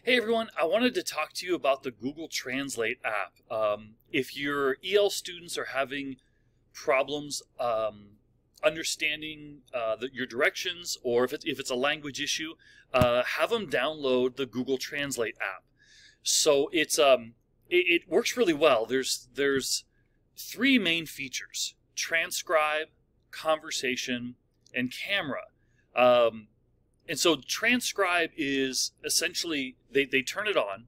Hey everyone, I wanted to talk to you about the Google Translate app. If your EL students are having problems understanding your directions, or if it's a language issue, have them download the Google Translate app. So it works really well. There's three main features: transcribe, conversation, and camera. And so transcribe is essentially, they turn it on,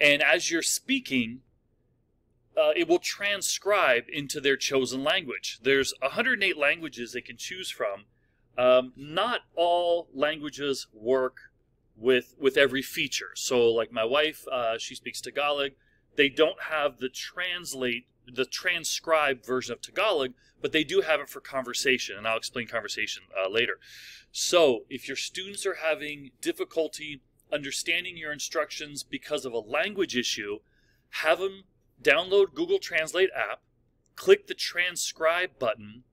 and as you're speaking, it will transcribe into their chosen language. There's 108 languages they can choose from. Not all languages work with every feature. So like my wife, she speaks Tagalog. They don't have the transcribed version of Tagalog, but they do have it for conversation, and I'll explain conversation later. So if your students are having difficulty understanding your instructions because of a language issue, have them download Google Translate app, click the transcribe button,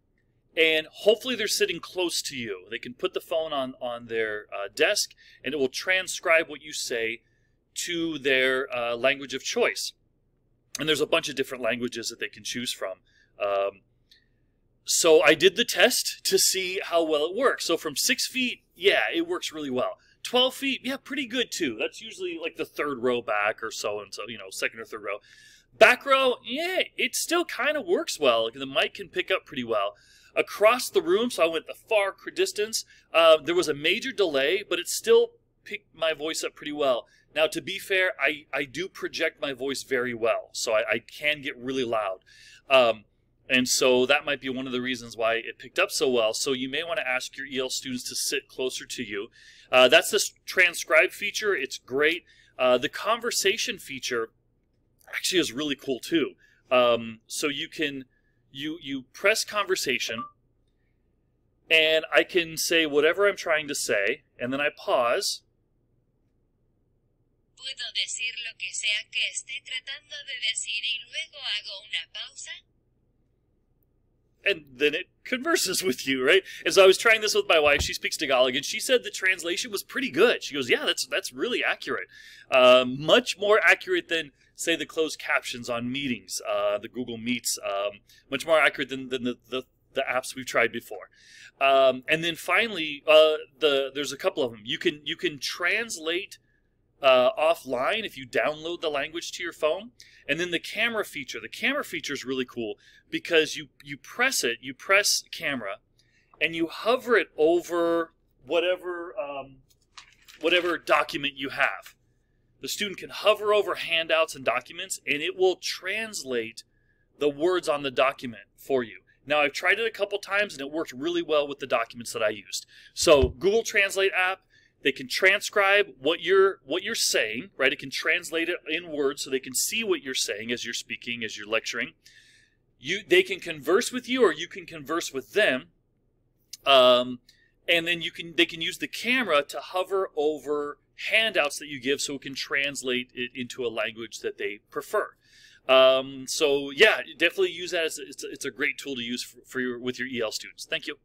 and hopefully they're sitting close to you. They can put the phone on their desk, and it will transcribe what you say to their language of choice. And there's a bunch of different languages that they can choose from. So I did the test to see how well it works. So from 6 feet, yeah, it works really well. 12 feet, yeah, pretty good too. That's usually like the third row back or so, and so, you know, second or third row. Back row, yeah, it still kind of works well. The mic can pick up pretty well. Across the room, so I went the far distance, there was a major delay, but it still picked my voice up pretty well. Now, to be fair, I do project my voice very well, so I can get really loud. And so that might be one of the reasons why it picked up so well. So you may want to ask your EL students to sit closer to you. That's this transcribe feature. It's great. The conversation feature actually is really cool too. So you press conversation, and I can say whatever I'm trying to say, and then I pause. ¿Puedo decir lo que sea que esté tratando de decir y luego hago una pausa? And then it converses with you, right? And so I was trying this with my wife. She speaks Tagalog, and she said the translation was pretty good. She goes, yeah, that's really accurate. Much more accurate than, say, the closed captions on meetings, the Google Meets. Much more accurate than the apps we've tried before. And then finally, there's a couple of them. You can translate offline if you download the language to your phone. And then the camera feature is really cool because you press camera, and you hover it over whatever document you have. The student can hover over handouts and documents, and it will translate the words on the document for you. Now, I've tried it a couple times, and it worked really well with the documents that I used. So Google Translate app, they can transcribe what you're saying, right? It can translate it in words so they can see what you're saying as you're speaking, as you're lecturing. They can converse with you, or you can converse with them. And then they can use the camera to hover over handouts that you give so it can translate it into a language that they prefer. So yeah, definitely use that. It's a great tool to use with your EL students. Thank you.